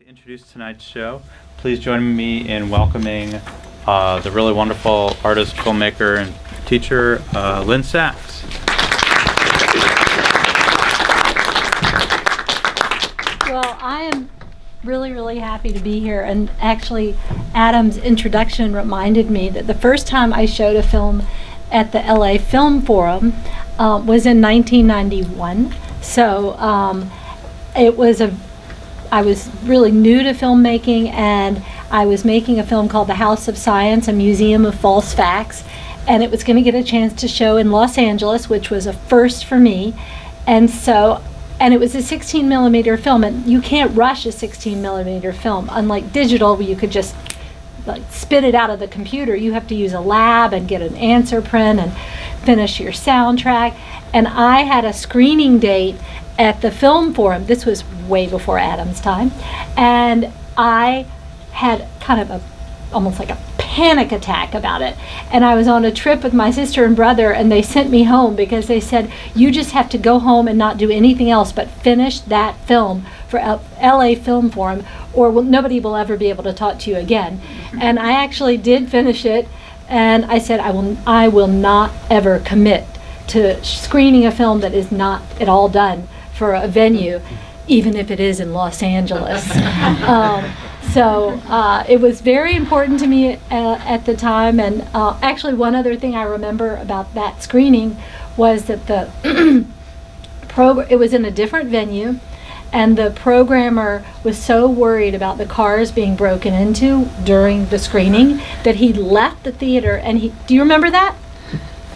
To introduce tonight's show, please join me in welcoming the really wonderful artist, filmmaker, and teacher, Lynne Sachs. Well, I am really happy to be here, and actually Adam's introduction reminded me that the first time I showed a film at the LA Film Forum was in 1991. So I was really new to filmmaking, and I was making a film called The House of Science, a museum of false facts, and it was going to get a chance to show in Los Angeles, which was a first for me. And it was a 16 millimeter film, and you can't rush a 16 millimeter film. Unlike digital, where you could just spit it out of the computer, you have to use a lab and get an answer print and finish your soundtrack. And I had a screening date at the Film Forum. This was way before Adam's time, and I had kind of almost like a panic attack about it. And I was on a trip with my sister and brother, and they sent me home because they said, you just have to go home and not do anything else but finish that film for LA Film Forum, or nobody will ever be able to talk to you again. And I actually did finish it, and I said, I will not ever commit to screening a film that is not at all done for a venue, even if it is in Los Angeles. So it was very important to me at the time. And actually, one other thing I remember about that screening was that it was in a different venue, and the programmer was so worried about the cars being broken into during the screening that he left the theater. And do you remember that?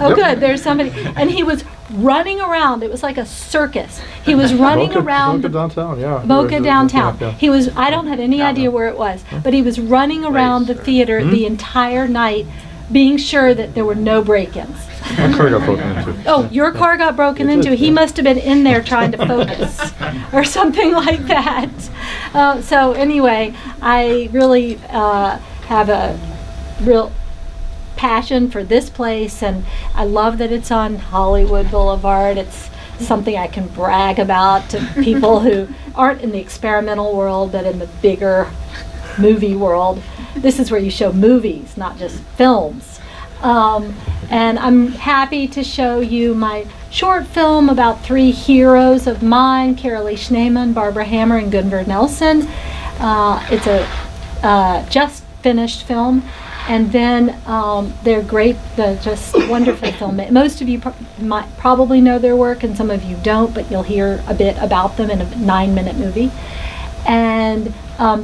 Oh, yep. Good. There's somebody, and he was running around. It was like a circus. He was running around Boca downtown, yeah. Boca downtown. Yeah. He was. I don't have any idea where it was, but he was running around the theater the entire night, being sure that there were no break-ins. My car got broken into. Oh, your car got broken into. He must have been in there trying to focus, or something like that. So anyway, I really have a real passion for this place, and I love that it's on Hollywood Boulevard. It's something I can brag about to people who aren't in the experimental world but in the bigger movie world. This is where you show movies, not just films. And I'm happy to show you my short film about three heroes of mine, Carolee Schneemann, Barbara Hammer, and Gunvor Nelson. It's a just finished film. And then they're great, just wonderful filmmakers. Most of you might probably know their work, and some of you don't, but you'll hear a bit about them in a 9-minute movie. And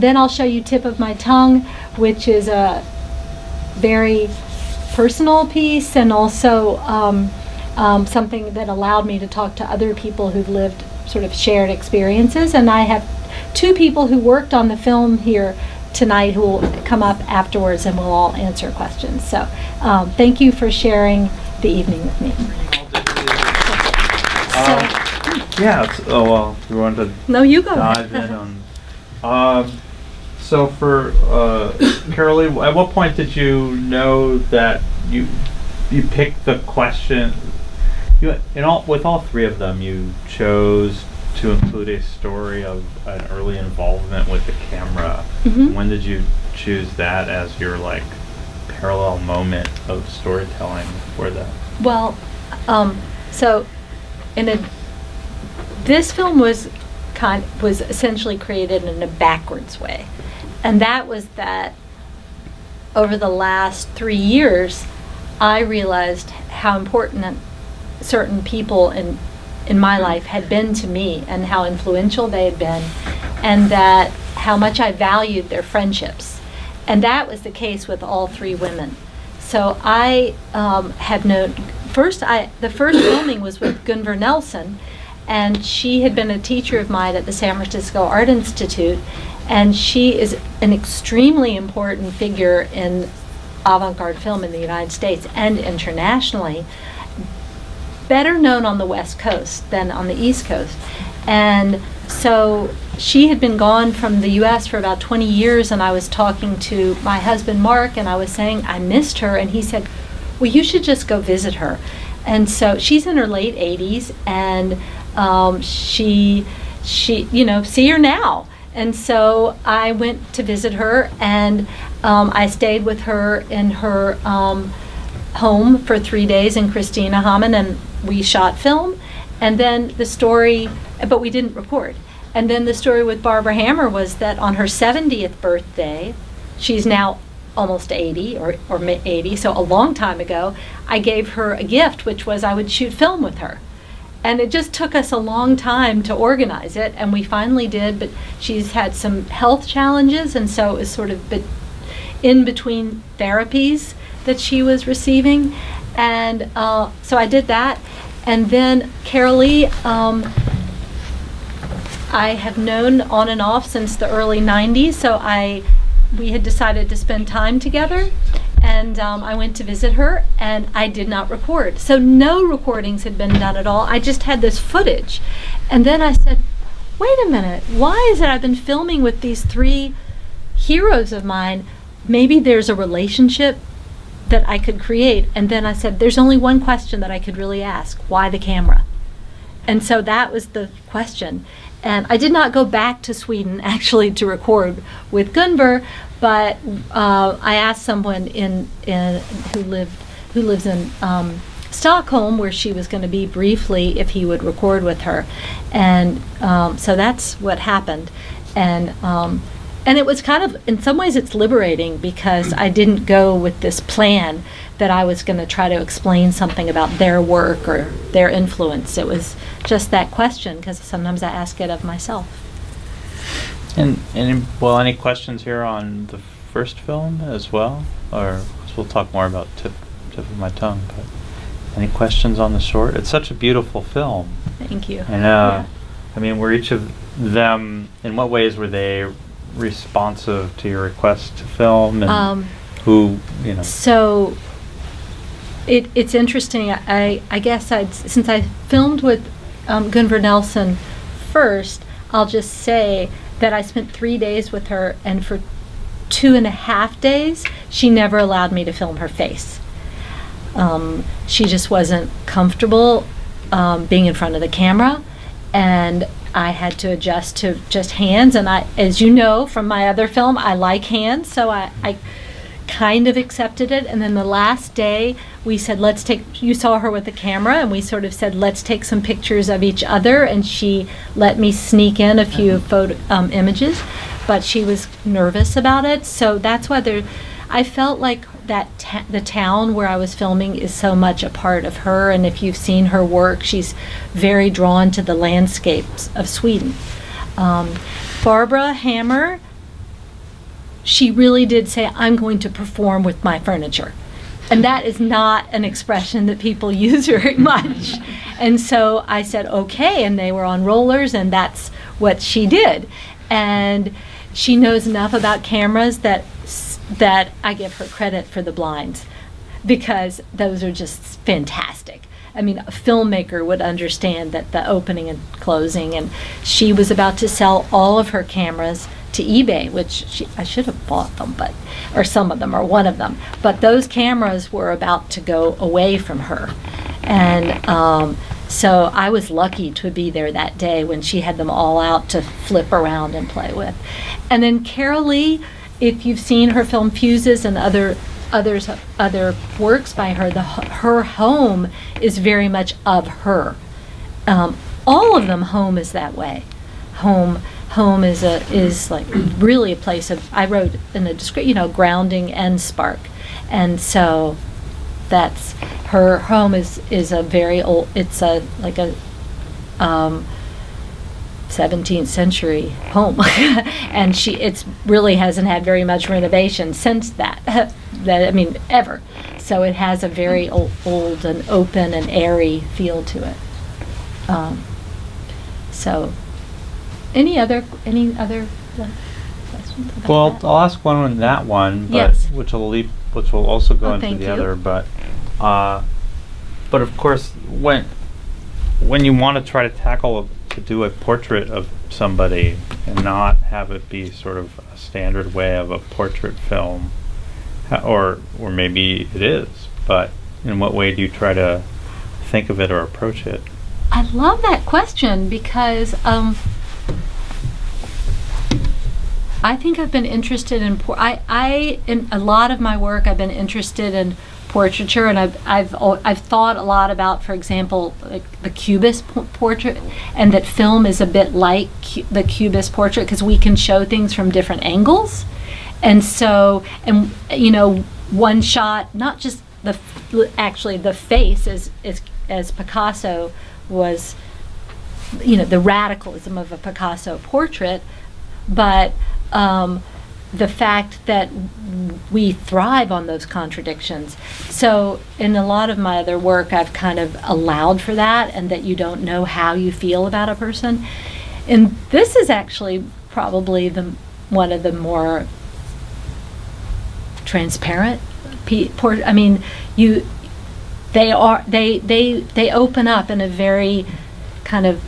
then I'll show you Tip of My Tongue, which is a very personal piece, and also something that allowed me to talk to other people who've lived sort of shared experiences. And I have two people who worked on the film here tonight who will come up afterwards, and we'll all answer questions. So thank you for sharing the evening with me. You want to no, you go dive in on so for Carolee, at what point did you know that you picked the question with all three of them you chose to include a story of an early involvement with the camera? Mm-hmm. When did you choose that as your parallel moment of storytelling for that? Well, so this film was essentially created in a backwards way, and that was that over the last 3 years, I realized how important certain people in my life had been to me, and how influential they had been, and that how much I valued their friendships. And that was the case with all three women. So I had known, the first filming was with Gunvor Nelson, and she had been a teacher of mine at the San Francisco Art Institute, and she is an extremely important figure in avant-garde film in the United States and internationally, better known on the West Coast than on the East Coast. And so she had been gone from the US for about 20 years, and I was talking to my husband Mark, and I was saying I missed her, and he said, well, you should just go visit her. And so she's in her late 80s, and she see her now. And so I went to visit her, and I stayed with her in her home for 3 days in Christinehamn, and we shot film. And then the story, but we didn't record. And then the story with Barbara Hammer was that on her 70th birthday, she's now almost 80 or 80, so a long time ago, I gave her a gift, which was I would shoot film with her. And it just took us a long time to organize it, and we finally did, but she's had some health challenges, and so it was sort of in between therapies that she was receiving. And so I did that. And then Carolee, I have known on and off since the early 90s, so we had decided to spend time together. And I went to visit her, and I did not record. So no recordings had been done at all. I just had this footage. And then I said, wait a minute, why is it I've been filming with these 3 heroes of mine? Maybe there's a relationship that I could create. And then I said, there's only one question that I could really ask. Why the camera? And so that was the question. And I did not go back to Sweden actually to record with Gunvor, but I asked someone who lives in Stockholm, where she was going to be briefly, if he would record with her. And so that's what happened. And it was kind of, in some ways it's liberating, because I didn't go with this plan that I was going to try to explain something about their work or their influence. It was just that question, because sometimes I ask it of myself. And well, any questions here on the first film as well? Or we'll talk more about tip of my tongue, but any questions on the short? It's such a beautiful film. Thank you. And Yeah. I mean, were each of them, in what ways were they responsive to your request to film, and who, you know? So it's interesting. I guess since I filmed with Gunvor Nelson first, I'll just say that I spent 3 days with her, and for 2.5 days, she never allowed me to film her face. She just wasn't comfortable being in front of the camera, and I had to adjust to just hands. And as you know from my other film, I like hands, so I kind of accepted it. And then the last day, we said, you saw her with the camera, and we sort of said, let's take some pictures of each other, and she let me sneak in a few photo images, but she was nervous about it. So that's why I felt like that the town where I was filming is so much a part of her, and if you've seen her work, she's very drawn to the landscapes of Sweden. Barbara Hammer, she really did say, I'm going to perform with my furniture. And that is not an expression that people use very much. And so I said, okay, and they were on rollers, and that's what she did. And she knows enough about cameras that I give her credit for the blinds, because those are just fantastic. I mean, a filmmaker would understand that the opening and closing, and she was about to sell all of her cameras to eBay, which I should have bought them, or some of them, or one of them, but those cameras were about to go away from her. And so I was lucky to be there that day when she had them all out to flip around and play with. And then Carolee, if you've seen her film Fuses and other works by her, her home is very much of her. All of them, home is that way. Home is like really a place of, I wrote in the description, grounding and spark. And so that's, her home is a very old, it's like a 17th century home. And it really hasn't had very much renovation since that, ever. So it has a very old and open and airy feel to it. So any other questions about Well, that? I'll ask one on that one, but Yes. which will also go into thank the you. other. But of course, when you want to try to do a portrait of somebody and not have it be sort of a standard way of a portrait film, or maybe it is, but in what way do you try to think of it or approach it? I think I've been interested in in a lot of my work I've been interested in portraiture, and I've thought a lot about, for example, like the Cubist portrait, and that film is a bit like the Cubist portrait because we can show things from different angles, and so, and you know, one shot, not just actually the face as Picasso was, you know, the radicalism of a Picasso portrait, but the fact that we thrive on those contradictions. So in a lot of my other work, I've kind of allowed for that, and that you don't know how you feel about a person. And this is actually probably one of the more transparent I mean, they open up in a very kind of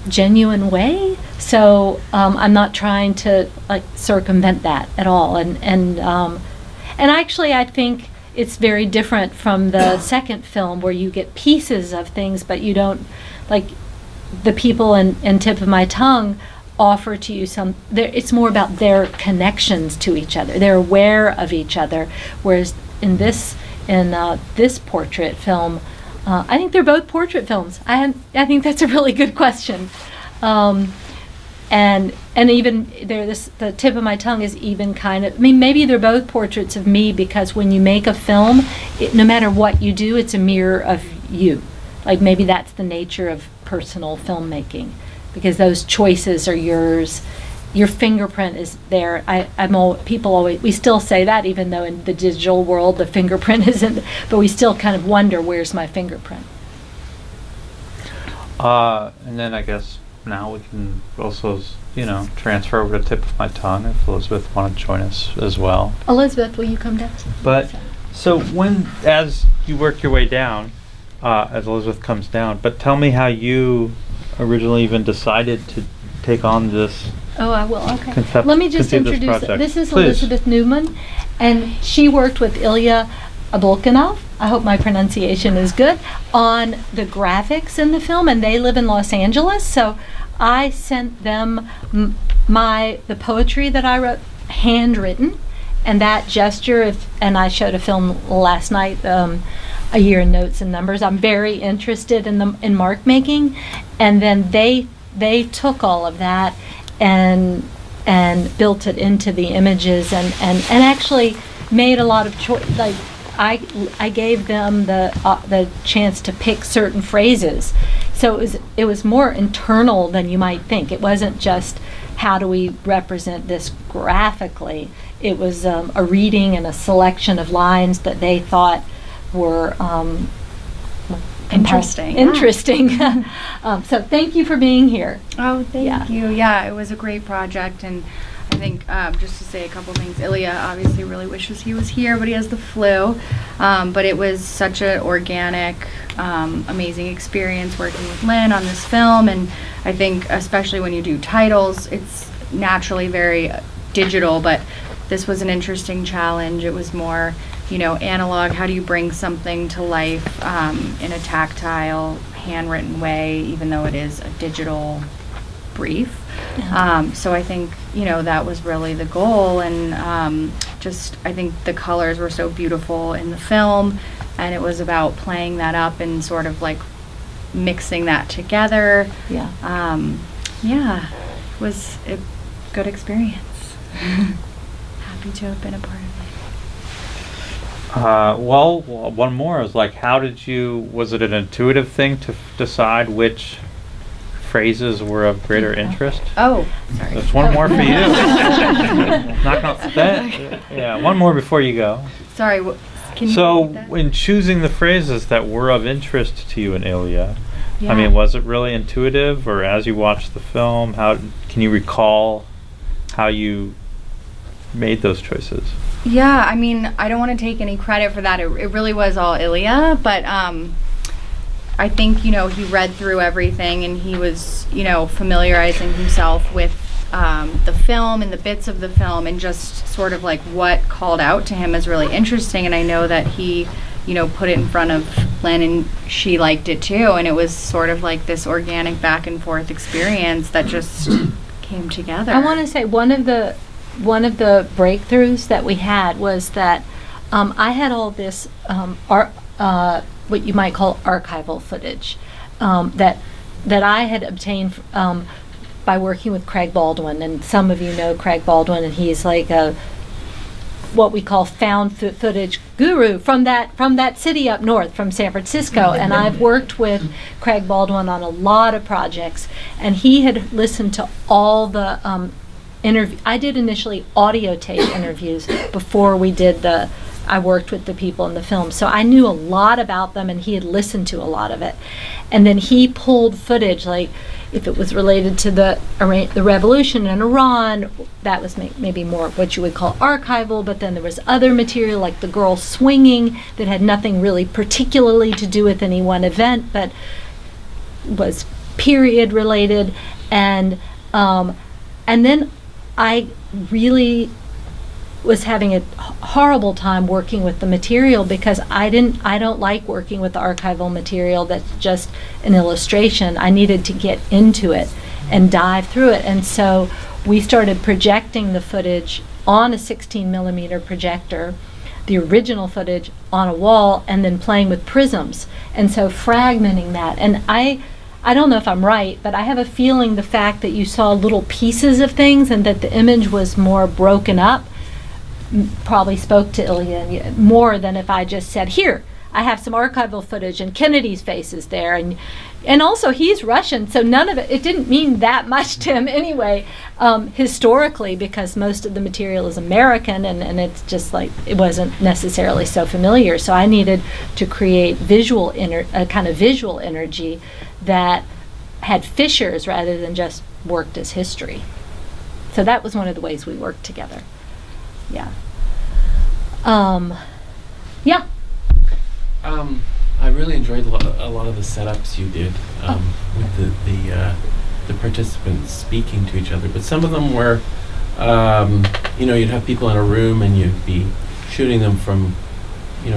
genuine way. So I'm not trying to like circumvent that at all. And actually, I think it's very different from the second film where you get pieces of things, but you don't, like the people in Tip of My Tongue offer to you it's more about their connections to each other. They're aware of each other, whereas in this portrait film, I think they're both portrait films. I think that's a really good question, and even the Tip of My Tongue is even kind of. I mean, maybe they're both portraits of me, because when you make a film, no matter what you do, it's a mirror of you. Like maybe that's the nature of personal filmmaking, because those choices are yours. Your fingerprint is there. People always, we still say that, even though in the digital world the fingerprint isn't, but we still kind of wonder, where's my fingerprint? And then I guess now we can also, transfer over to Tip of My Tongue if Elizabeth wanted to join us as well. Elizabeth, will you come down? But so as you work your way down, as Elizabeth comes down, but tell me how you originally even decided to take on this. Oh, I will. Okay. Let me just introduce. This is Please. Elizabeth Newman, and she worked with Ilya Abulkinov. I hope my pronunciation is good, on the graphics in the film, and they live in Los Angeles. So I sent them the poetry that I wrote, handwritten, and that gesture. And I showed a film last night, A Year in Notes and Numbers. I'm very interested in mark making, and then they took all of that and built it into the images, and actually made a lot of like I gave them the chance to pick certain phrases, so it was more internal than you might think. It wasn't just how do we represent this graphically. It was a reading and a selection of lines that they thought were interesting. So thank you for being here. Oh, thank you. Yeah, it was a great project, and I think just to say a couple things, Ilya obviously really wishes he was here, but he has the flu. But it was such an organic, amazing experience working with Lynne on this film, and I think especially when you do titles, it's naturally very digital, but this was an interesting challenge. It was more analog. How do you bring something to life in a tactile, handwritten way, even though it is a digital brief? So I think, that was really the goal. And I think the colors were so beautiful in the film, and it was about playing that up and sort of like mixing that together. It was a good experience. Happy to have been a part of it. Well, one more is like, was it an intuitive thing to decide which phrases were of greater interest? Oh, sorry. There's one more for you. Knock off that. Yeah, one more before you go. Sorry, can you So, repeat that? in choosing the phrases that were of interest to you and Ilya, Yeah. I mean, was it really intuitive, or as you watched the film, can you recall how you made those choices? Yeah, I mean, I don't want to take any credit for that. It really was all Ilya, but I think, he read through everything, and he was, familiarizing himself with the film and the bits of the film, and just sort of like what called out to him as really interesting. And I know that he, put it in front of Lynne, and she liked it too. And it was sort of like this organic back and forth experience that just came together. I want to say one of the one of the breakthroughs that we had was that I had all this what you might call archival footage that I had obtained by working with Craig Baldwin, and some of you know Craig Baldwin, and he's like a what we call found footage guru from that city up north, from San Francisco. And I've worked with Craig Baldwin on a lot of projects, and he had listened to all the interview. I did initially audio tape interviews before we did I worked with the people in the film. So I knew a lot about them, and he had listened to a lot of it. And then he pulled footage, like if it was related to the revolution in Iran, that was maybe more what you would call archival, but then there was other material like the girl swinging that had nothing really particularly to do with any one event, but was period related. And then I really was having a horrible time working with the material, because I don't like working with the archival material that's just an illustration. I needed to get into it and dive through it. And so we started projecting the footage on a 16 millimeter projector, the original footage on a wall, and then playing with prisms. And so fragmenting that. And I don't know if I'm right, but I have a feeling the fact that you saw little pieces of things and that the image was more broken up probably spoke to Ilya more than if I just said, here, I have some archival footage and Kennedy's face is there, and also he's Russian, so none of it didn't mean that much to him anyway, historically, because most of the material is American, and it's just like it wasn't necessarily so familiar. So I needed to create a kind of visual energy that had fissures rather than just worked as history. So that was one of the ways we worked together. Yeah. Yeah. I really enjoyed a lot of the setups you did with the participants speaking to each other. But some of them were, you'd have people in a room and you'd be shooting them from,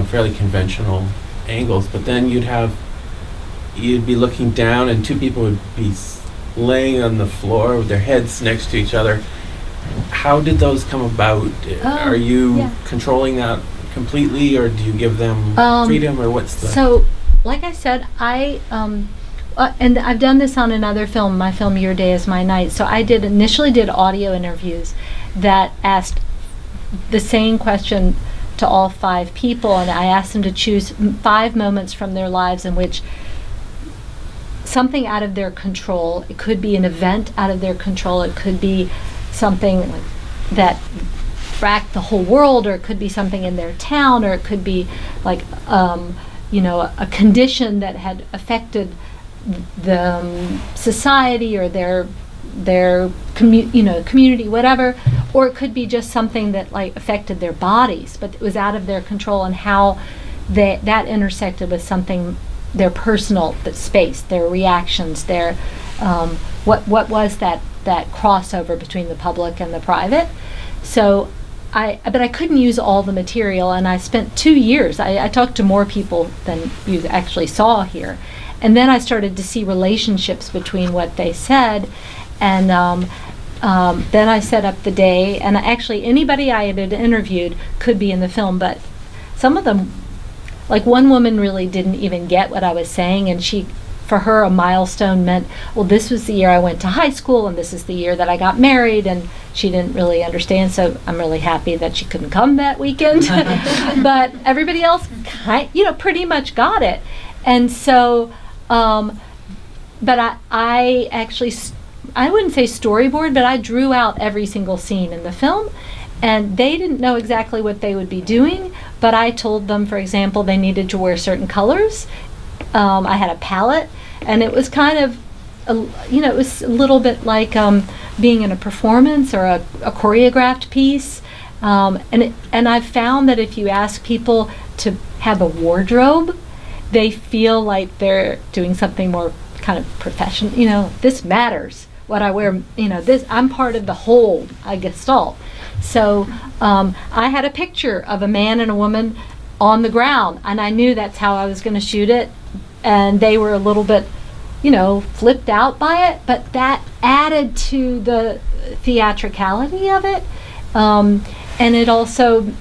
fairly conventional angles. But then you'd be looking down and two people would be laying on the floor with their heads next to each other. How did those come about? Are you controlling that completely, or do you give them freedom, or what's the... So, like I said, and I've done this on another film, my film Your Day Is My Night. So I initially did audio interviews that asked the same question to all 5 people, and I asked them to choose 5 moments from their lives in which something out of their control, it could be an event out of their control, it could be something that racked the whole world, or it could be something in their town, or it could be like a condition that had affected the society or their community, whatever, or it could be just something that like affected their bodies, but it was out of their control, and how that intersected with something, their personal space, their reactions, their what was that crossover between the public and the private. So but I couldn't use all the material, and I spent 2 years. I talked to more people than you actually saw here, and then I started to see relationships between what they said, and then I set up the day, and actually anybody I had interviewed could be in the film, but some of them, like one woman really didn't even get what I was saying, and for her, a milestone meant, well, this was the year I went to high school, and this is the year that I got married, and she didn't really understand, so I'm really happy that she couldn't come that weekend. But everybody else, pretty much got it. And so, but I actually, I wouldn't say storyboard, but I drew out every single scene in the film, and they didn't know exactly what they would be doing, but I told them, for example, they needed to wear certain colors. I had a palette, and it was kind of, it was a little bit like being in a performance or a choreographed piece. And I've found that if you ask people to have a wardrobe, they feel like they're doing something more kind of professional. This matters, what I wear. I'm part of the whole, a gestalt. So I had a picture of a man and a woman on the ground, and I knew that's how I was going to shoot it. And they were a little bit, flipped out by it, but that added to the theatricality of it. And it also,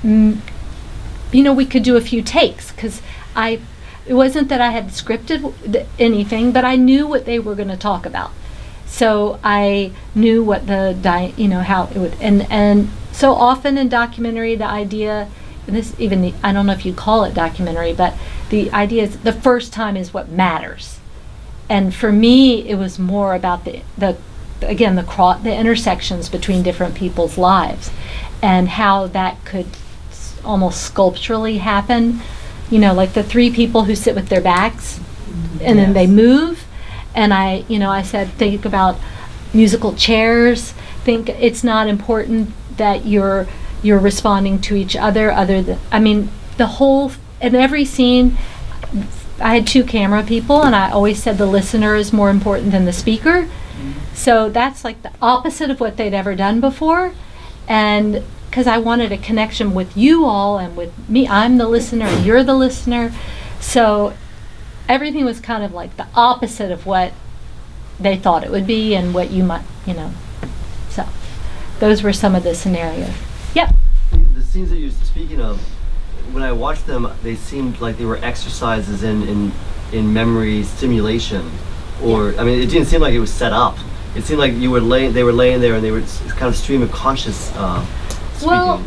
we could do a few takes because it wasn't that I had scripted anything, but I knew what they were going to talk about. So I knew what how it would, and so often in documentary, the idea, I don't know if you'd call it documentary, but the idea is the first time is what matters. And for me, it was more about the intersections between different people's lives and how that could almost sculpturally happen. Like the three people who sit with their backs and then they move. And I said, think about musical chairs. Think it's not important that you're responding to each other the whole, in every scene, I had 2 camera people, and I always said the listener is more important than the speaker. So that's like the opposite of what they'd ever done before. And because I wanted a connection with you all and with me, I'm the listener and you're the listener. So everything was kind of like the opposite of what they thought it would be and what you might, So those were some of the scenarios. Yep. The scenes that you're speaking of, when I watched them, they seemed like they were exercises in memory stimulation, or it didn't seem like it was set up. It seemed like they were laying there and they were kind of stream of conscious speaking. Well,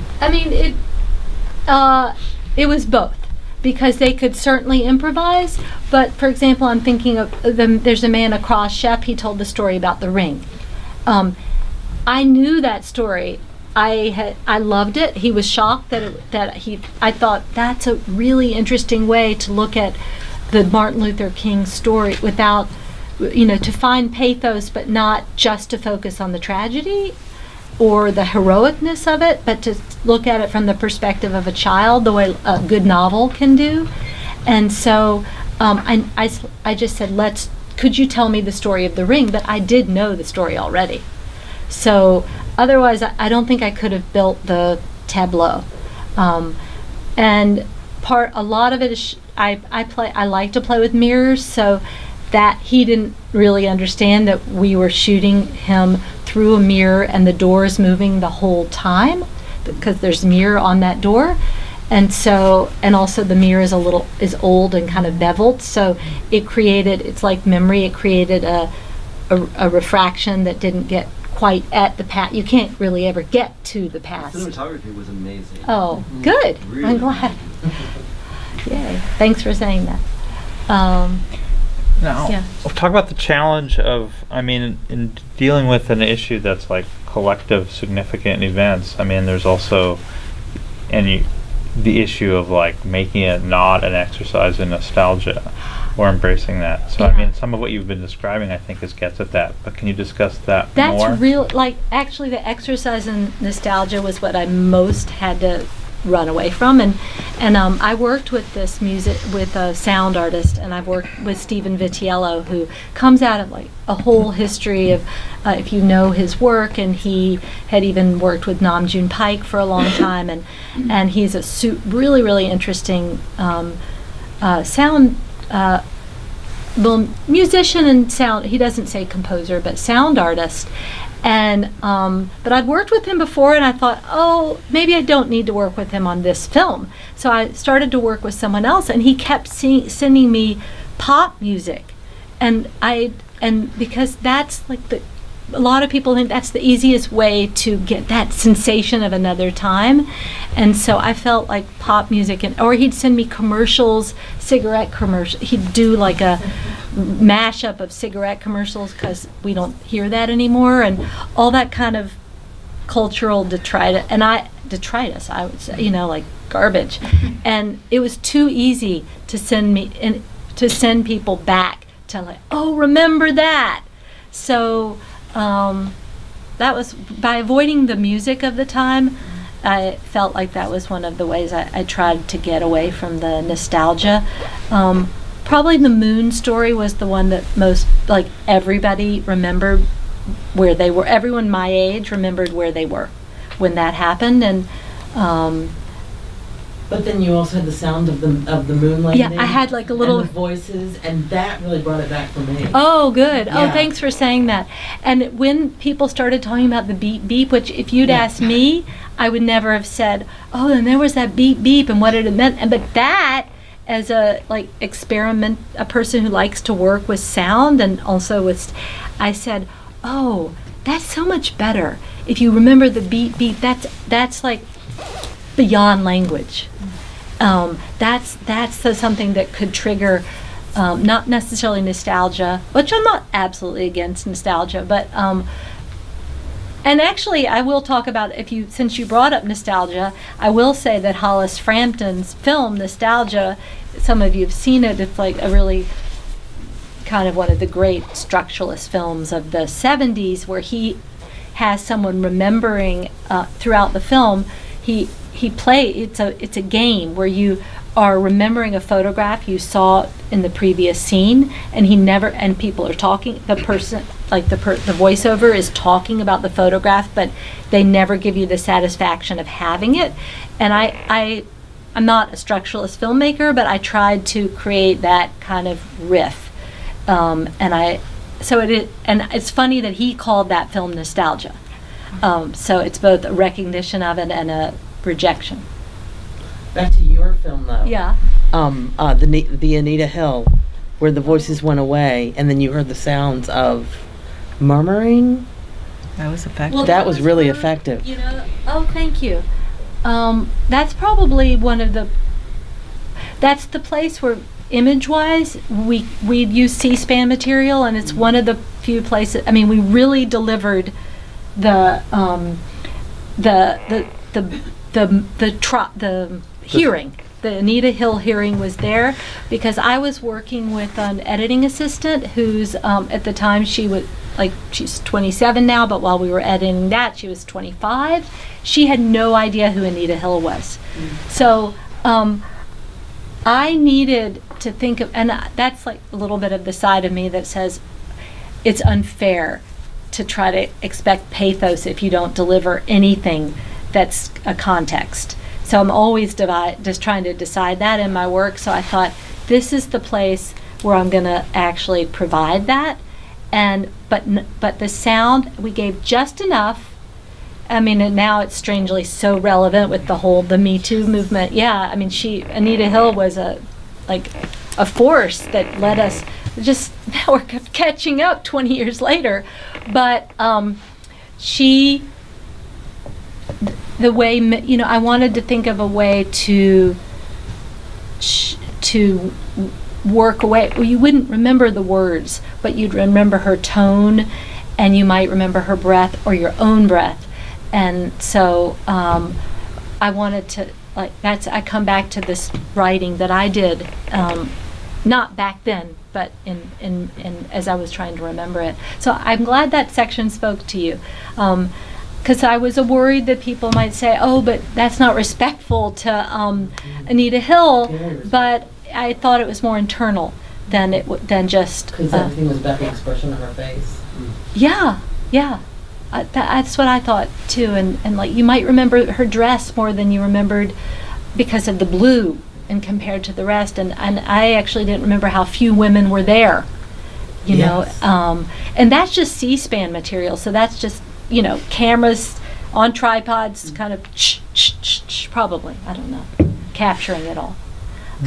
it was both, because they could certainly improvise. But for example, I'm thinking of there's a man across, Shep. He told the story about the ring. I knew that story. I loved it. He was shocked I thought that's a really interesting way to look at the Martin Luther King story without, to find pathos, but not just to focus on the tragedy or the heroicness of it, but to look at it from the perspective of a child, the way a good novel can do. And so I just said, could you tell me the story of the ring? But I did know the story already. So otherwise, I don't think I could have built the tableau. And a lot of it is I like to play with mirrors, so that he didn't really understand that we were shooting him through a mirror and the door is moving the whole time because there's a mirror on that door. And also the mirror is old and kind of beveled, so it's like memory. It created a refraction that didn't get quite at the past. You can't really ever get to the past. The cinematography was amazing. Oh, good. Really I'm glad. Yay. Thanks for saying that. Now, Yeah. we'll talk about the challenge of, in dealing with an issue that's like collective significant events. There's also the issue of like making it not an exercise in nostalgia or embracing that. So Yeah. some of what you've been describing, I think, gets at that. But can you discuss that That's more? real. Actually, the exercise in nostalgia was what I most had to run away from. And I worked with this with a sound artist, and I've worked with Stephen Vitiello, who comes out of like a whole history of, if you know his work, and he had even worked with Nam June Paik for a long time, and he's a really, really interesting sound musician and sound. He doesn't say composer, but sound artist. And but I'd worked with him before, and I thought, maybe I don't need to work with him on this film. So I started to work with someone else, and he kept sending me pop music, and because that's like a lot of people think that's the easiest way to get that sensation of another time. And so I felt like pop music, or he'd send me commercials, cigarette commercials. He'd do like a mashup of cigarette commercials, because we don't hear that anymore, and all that kind of cultural detritus, I would say, like garbage. And it was too easy to send people back to like, remember that. So that was, by avoiding the music of the time, I felt like that was one of the ways I tried to get away from the nostalgia. Probably the moon story was the one that most, like, everybody remembered where they were. Everyone my age remembered where they were when that happened. And but then you also had the sound of the moon landing. yeah, I had like a little, and the voices, and that really brought it back for me. oh, good. Oh, Yeah. thanks for saying that. And when people started talking about the beep beep, which if you'd Yeah. asked me, I would never have said, oh, and there was that beep beep and what it meant. And but that, as a a person who likes to work with sound and also with, I said, oh, that's so much better. If you remember the beep beep, that's like beyond language. That's something that could trigger, not necessarily nostalgia, which I'm not absolutely against nostalgia, but and actually I will talk about, since you brought up nostalgia, I will say that Hollis Frampton's film Nostalgia, some of you have seen it. It's like a really kind of one of the great structuralist films of the 70s, where he has someone remembering throughout the film. It's a game where you are remembering a photograph you saw in the previous scene, and people are talking, the person, the voiceover is talking about the photograph, but they never give you the satisfaction of having it. And I'm not a structuralist filmmaker, but I tried to create that kind of riff. And it's funny that he called that film Nostalgia. So it's both a recognition of it and a rejection. Back to your film, though. Yeah. The Anita Hill, where the voices went away, and then you heard the sounds of murmuring. That was effective. Well, That was really effective. Oh, thank you. That's probably that's the place where, image-wise, we'd use C-SPAN material, and it's one of the few places. I mean, we really delivered the hearing. The Anita Hill hearing was there because I was working with an editing assistant who's at the time she's 27 now, but while we were editing that, she was 25. She had no idea who Anita Hill was. So I needed to think of, and that's like a little bit of the side of me that says it's unfair to try to expect pathos if you don't deliver anything that's a context. So I'm always just trying to decide that in my work. So I thought, this is the place where I'm going to actually provide that. But the sound, we gave just enough. I mean, and now it's strangely so relevant with the Me Too movement. Yeah, I mean, Anita Hill was a force that led us. Just now we're catching up 20 years later, but the way, I wanted to think of a way to work away. Well, you wouldn't remember the words, but you'd remember her tone, and you might remember her breath or your own breath. And so I wanted to, I come back to this writing that I did, not back then, but in as I was trying to remember it. So I'm glad that section spoke to you. Because I was worried that people might say, oh, but that's not respectful to Anita Hill, but I thought it was more internal than just... Because everything was about the expression on her face. Yeah. That's what I thought, too. And you might remember her dress more than you remembered because of the blue and compared to the rest. And I actually didn't remember how few women were there, you know. And that's just C-SPAN material, so that's just... cameras on tripods, kind of probably, I don't know, capturing it all.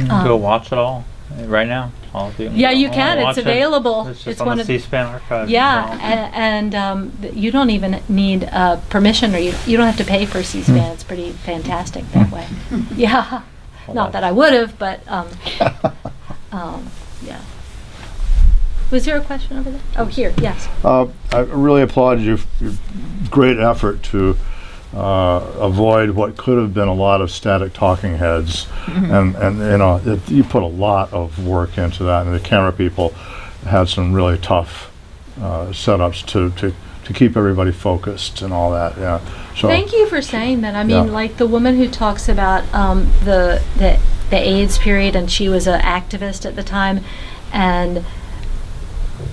Go watch it all right now, all of you. Yeah, you can. It's Watch it. available. It's just on the C-SPAN archive. Yeah, and you don't even need permission, or you don't have to pay for C-SPAN. It's pretty fantastic that way. Yeah, not that I would have, but yeah. Was there a question over there? Oh, here, yes. I really applaud you for your great effort to avoid what could have been a lot of static talking heads. And you put a lot of work into that, and the camera people had some really tough setups to keep everybody focused and all that. Yeah. So thank you for saying that. I mean, like the woman who talks about the AIDS period, and she was an activist at the time, and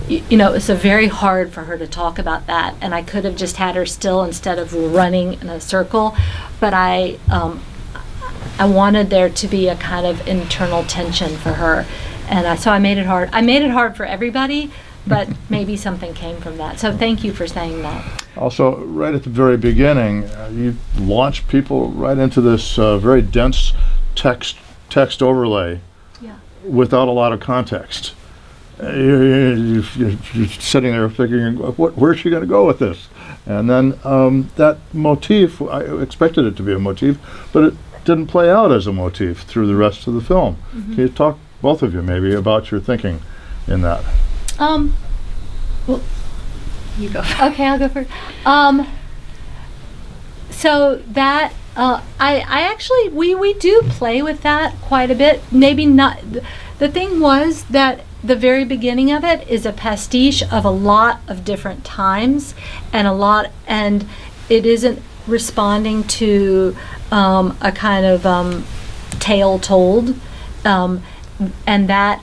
it was very hard for her to talk about that, and I could have just had her still instead of running in a circle, but I wanted there to be a kind of internal tension for her, and so I made it hard. I made it hard for everybody, but maybe something came from that. So thank you for saying that. Also, right at the very beginning, you launch people right into this very dense text overlay Yeah. without a lot of context. You're sitting there figuring, where's she going to go with this? And then that motif, I expected it to be a motif, but it didn't play out as a motif through the rest of the film. Can you talk, both of you, maybe, about your thinking in that? Well, You go. okay, I'll go first. So that I actually we do play with that quite a bit. Maybe not. The thing was that the very beginning of it is a pastiche of a lot of different times, and it isn't responding to a kind of tale told, and that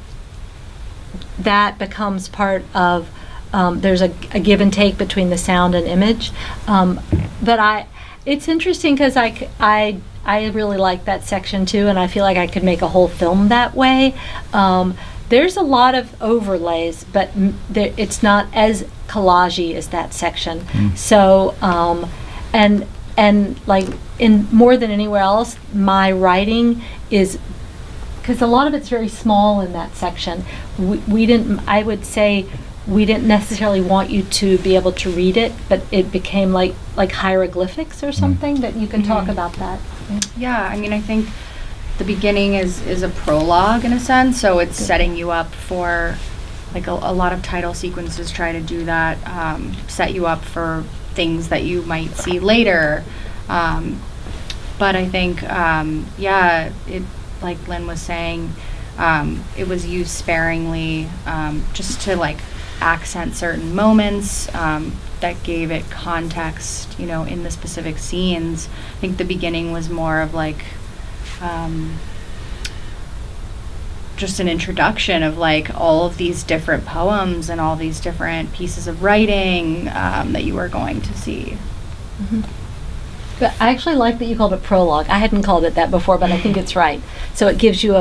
becomes part of. There's a give and take between the sound and image, but it's interesting because I really like that section too, and I feel like I could make a whole film that way. There's a lot of overlays, but it's not as collagey as that section. So, and like in more than anywhere else, my writing is, because a lot of it's very small in that section. I would say we didn't necessarily want you to be able to read it, but it became like hieroglyphics or something that you can talk about that. Yeah, I mean, I think the beginning is a prologue in a sense, so it's setting you up for, like a lot of title sequences try to do that, set you up for things that you might see later. But I think, it, like Lynne was saying, it was used sparingly, just to like accent certain moments, that gave it context, in the specific scenes. I think the beginning was more of like, just an introduction of like all of these different poems and all these different pieces of writing that you were going to see. But I actually like that you called it prologue. I hadn't called it that before, but I think it's right. So it gives you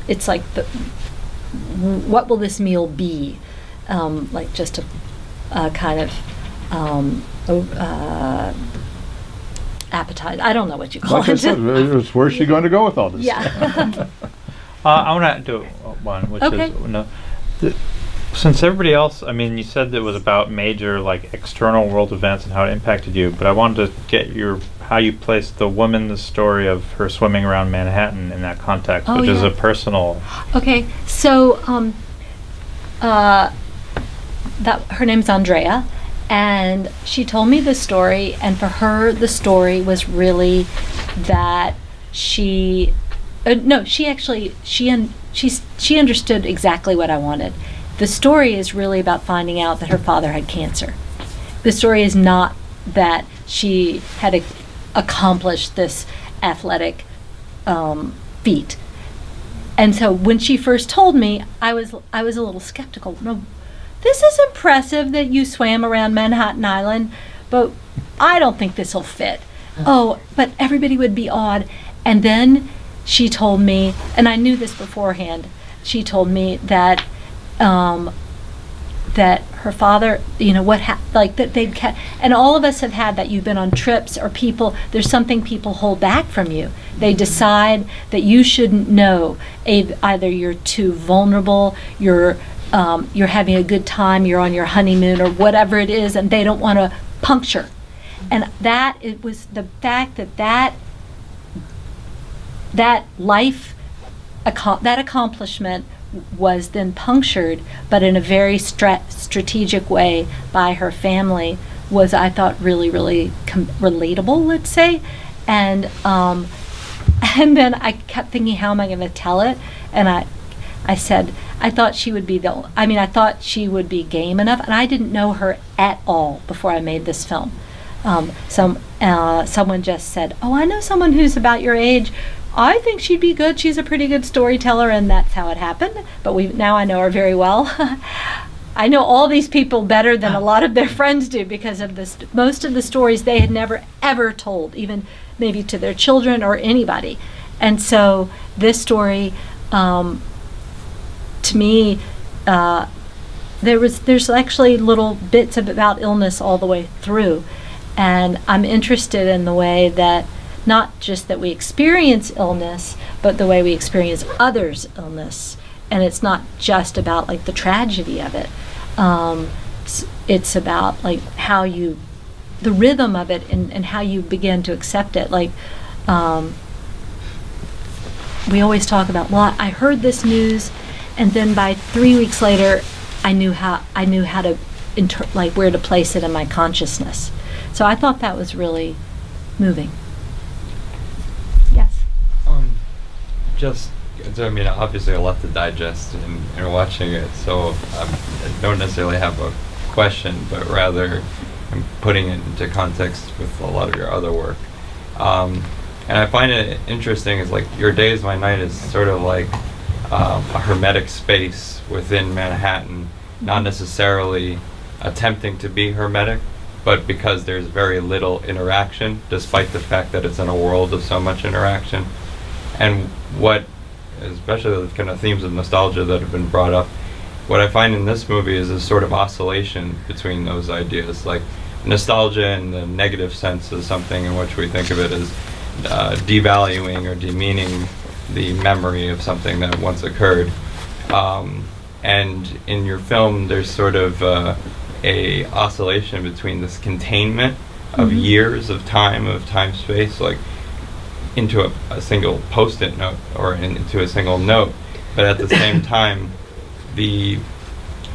it's like what will this meal be? Like just a kind of appetite. I don't know what you call Like I it. said, it's where's she going to go with all this? Yeah. I want to do one, which Okay. is since everybody else, I mean, you said that it was about major like external world events and how it impacted you, but I wanted to get how you placed the woman's story of her swimming around Manhattan in that context, which is a personal. Okay, so that her name's Andrea, and she told me the story, and for her the story was really that she understood exactly what I wanted. The story is really about finding out that her father had cancer. The story is not that she had accomplished this athletic feat. And so when she first told me, I was a little skeptical. No, this is impressive that you swam around Manhattan Island, but I don't think this will fit. Oh, but everybody would be awed. And then she told me, and I knew this beforehand, she told me that that her father, that they'd and all of us have had that. You've been on trips, or there's something people hold back from you. They decide that you shouldn't know. Either you're too vulnerable, you're having a good time, you're on your honeymoon, or whatever it is, and they don't want to puncture. And that it was the fact that life, that accomplishment was then punctured, but in a very strategic way by her family, was, I thought, really, really relatable, let's say. And then I kept thinking, how am I going to tell it? And I said, I thought she would be I thought she would be game enough, and I didn't know her at all before I made this film. Someone just said, oh, I know someone who's about your age. I think she'd be good. She's a pretty good storyteller, and that's how it happened. But now I know her very well. I know all these people better than a lot of their friends do, because of this. Most of the stories they had never ever told, even maybe to their children or anybody. And so this story, to me, there's actually little bits about illness all the way through, and I'm interested in the way that not just that we experience illness, but the way we experience others' illness, and it's not just about like the tragedy of it. It's about like how you, the rhythm of it, and how you begin to accept it. Like we always talk about, well, I heard this news, and then by 3 weeks later, I knew how to like where to place it in my consciousness. So I thought that was really moving. Yes. Just, so, I mean, obviously a lot to digest in watching it, so I don't necessarily have a question, but rather I'm putting it into context with a lot of your other work. And I find it interesting is like Your Day Is My Night is sort of like a hermetic space within Manhattan, not necessarily attempting to be hermetic, but because there's very little interaction, despite the fact that it's in a world of so much interaction. And what, especially the kind of themes of nostalgia that have been brought up, what I find in this movie is this sort of oscillation between those ideas. Like nostalgia in the negative sense is something in which we think of it as devaluing or demeaning the memory of something that once occurred. And in your film, there's sort of a oscillation between this containment of years of time space, like into a single post-it note or into a single note, but at the same time, the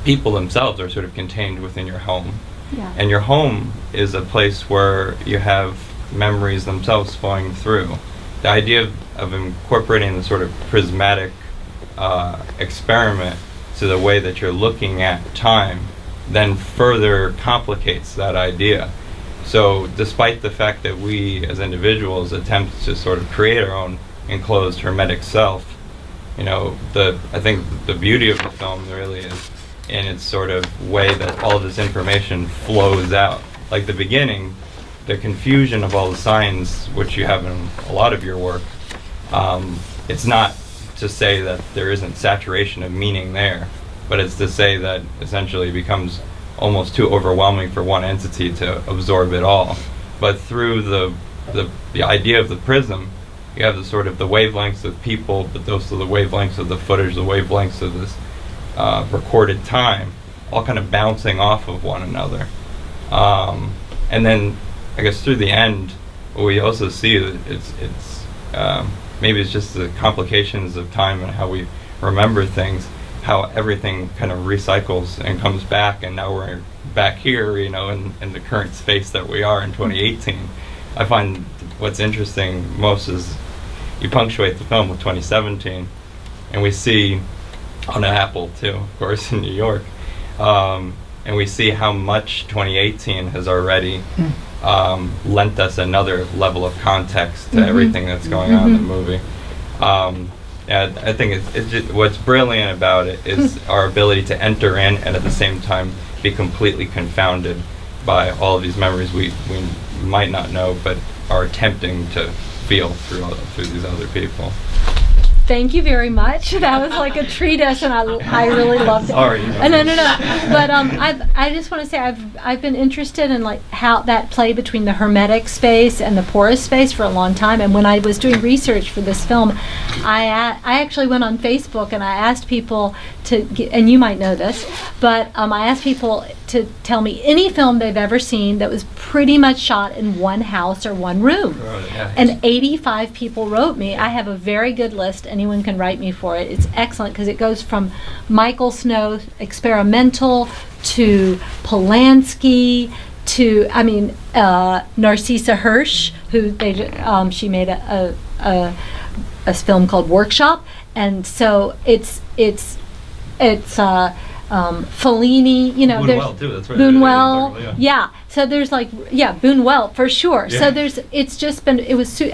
people themselves are sort of contained within your home. Yeah. And your home is a place where you have memories themselves flowing through. The idea of incorporating the sort of prismatic experiment to the way that you're looking at time then further complicates that idea. So despite the fact that we as individuals attempt to sort of create our own enclosed hermetic self, you know, I think the beauty of the film really is in its sort of way that all of this information flows out. Like the beginning, the confusion of all the signs, which you have in a lot of your work, it's not to say that there isn't saturation of meaning there, but it's to say that essentially it becomes almost too overwhelming for one entity to absorb it all. But through the idea of the prism, you have the sort of the wavelengths of people, but those are the wavelengths of the footage, the wavelengths of this recorded time, all kind of bouncing off of one another. And then, I guess through the end, what we also see that it's maybe it's just the complications of time and how we remember things, how everything kind of recycles and comes back, and now we're back here, you know, in the current space that we are in 2018. I find what's interesting most is you punctuate the film with 2017, and we see on an Apple too, of course, in New York, and we see how much 2018 has already lent us another level of context to everything that's going on in the movie. Yeah, I think it's just, what's brilliant about it is our ability to enter in and at the same time be completely confounded by all of these memories we might not know but are attempting to feel through these other people. Thank you very much. That was like a treatise, and I really loved it. Sorry. No. But I just want to say I've been interested in like how that play between the hermetic space and the porous space for a long time. And when I was doing research for this film, I actually went on Facebook and I asked people and you might know this, but I asked people to tell me any film they've ever seen that was pretty much shot in one house or one room. Yeah. And 85 people wrote me. I have a very good list. Anyone can write me for it. It's excellent because it goes from Michael Snow experimental to Polanski to Narcissa Hirsch, who she made a film called Workshop, and so it's Fellini, you know, there's Buñuel too. That's right. Buñuel, yeah. So there's Buñuel for sure. Yeah. So it's just been, it was, it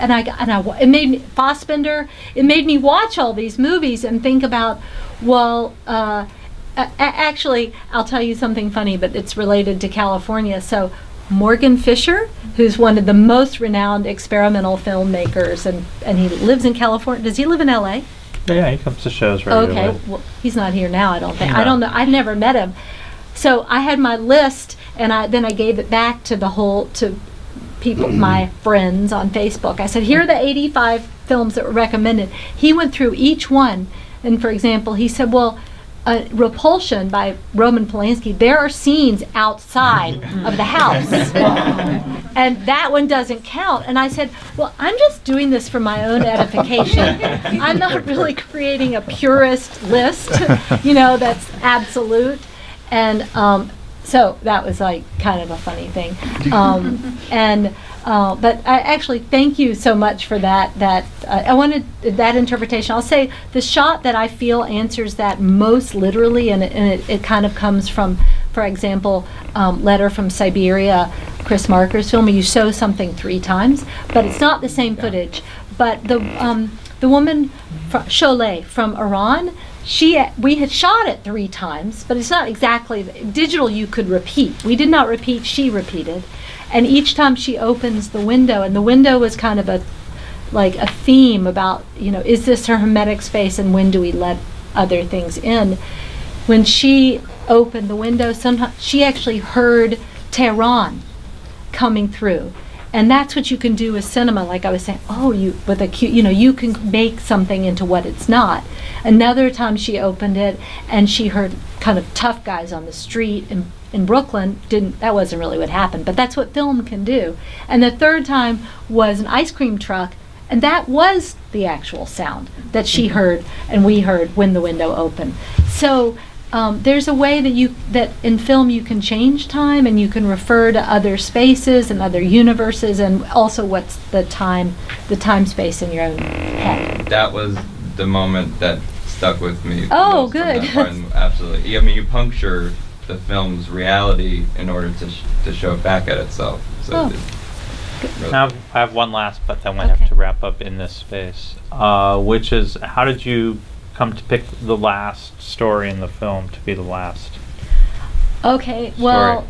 made me, Fassbinder, it made me watch all these movies and think about, well, actually, I'll tell you something funny, but it's related to California. So Morgan Fisher, who's one of the most renowned experimental filmmakers, and he lives in California. Does he live in LA? Yeah, he comes to shows regularly. Okay, well, he's not here now, I don't think. No. I don't know. I've never met him. So I had my list, and then I gave it back to people, my friends on Facebook. I said, here are the 85 films that were recommended. He went through each one, and for example, he said, well, Repulsion by Roman Polanski, there are scenes outside of the house. And that one doesn't count. And I said, well, I'm just doing this for my own edification. I'm not really creating a purist list, that's absolute. And so that was like kind of a funny thing. But I actually thank you so much for that. I wanted that interpretation. I'll say the shot that I feel answers that most literally, and it kind of comes from, for example, Letter from Siberia, Chris Marker's film. You show something 3 times, but it's not the same footage. But the woman, Sholay from Iran, we had shot it 3 times, but it's not exactly digital. You could repeat. We did not repeat. She repeated. And each time she opens the window, and the window was kind of a theme about, is this a hermetic space, and when do we let other things in? When she opened the window, sometimes she actually heard Tehran coming through. And that's what you can do with cinema, like I was saying. You can make something into what it's not. Another time she opened it, and she heard kind of tough guys on the street in Brooklyn. That wasn't really what happened, but that's what film can do. And the third time was an ice cream truck, and that was the actual sound that she heard and we heard when the window opened. So there's a way that in film you can change time, and you can refer to other spaces and other universes, and also what's the time space in your own head. That was the moment that stuck with me. Oh, most from good. that part, absolutely. I mean, you puncture the film's reality in order to show it back at itself. So really Now I have one last, but then we Okay. have to wrap up in this space, which is, how did you come to pick the last story in the film to be the last? Okay, well,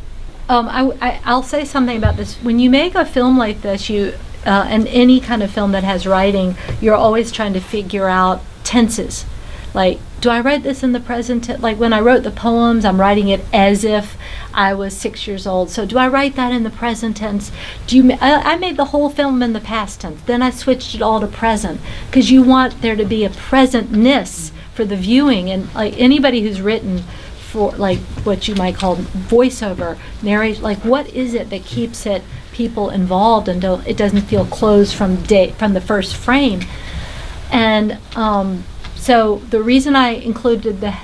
I'll say something about this. When you make a film like this, and any kind of film that has writing, you're always trying to figure out tenses. Like, do I write this in the present tense? Like when I wrote the poems, I'm writing it as if I was 6 years old. So do I write that in the present tense? I made the whole film in the past tense. Then I switched it all to present, because you want there to be a presentness for the viewing. And like anybody who's written for like what you might call voiceover, narration, like what is it that keeps people involved and it doesn't feel closed from the first frame? And so the reason I included the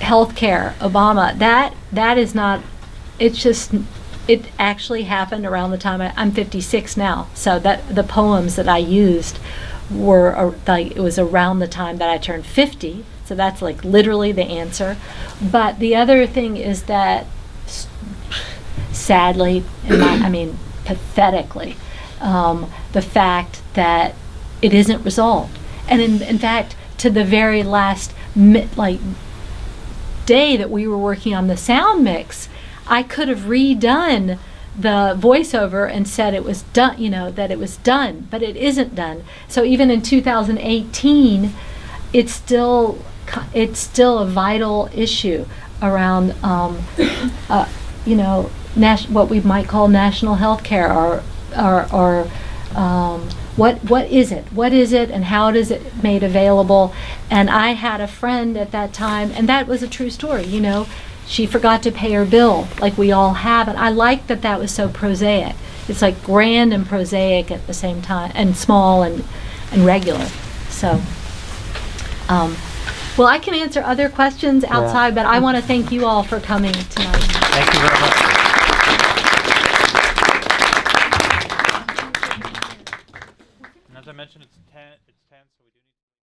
healthcare, Obama, that is not, it's just, it actually happened around the time I'm 56 now. So that the poems that I used were it was around the time that I turned 50. So that's like literally the answer. But the other thing is that sadly, pathetically, the fact that it isn't resolved. And in fact, to the very last day that we were working on the sound mix, I could have redone the voiceover and said it was done, that it was done, but it isn't done. So even in 2018, it's still a vital issue around, what we might call national health care, or what is it? What is it, and how is it made available? And I had a friend at that time, and that was a true story. She forgot to pay her bill, like we all have, and I liked that was so prosaic. It's like grand and prosaic at the same time, and small and regular. So, well, I can answer other questions outside, but I want to thank you all for coming tonight. Thank you very much.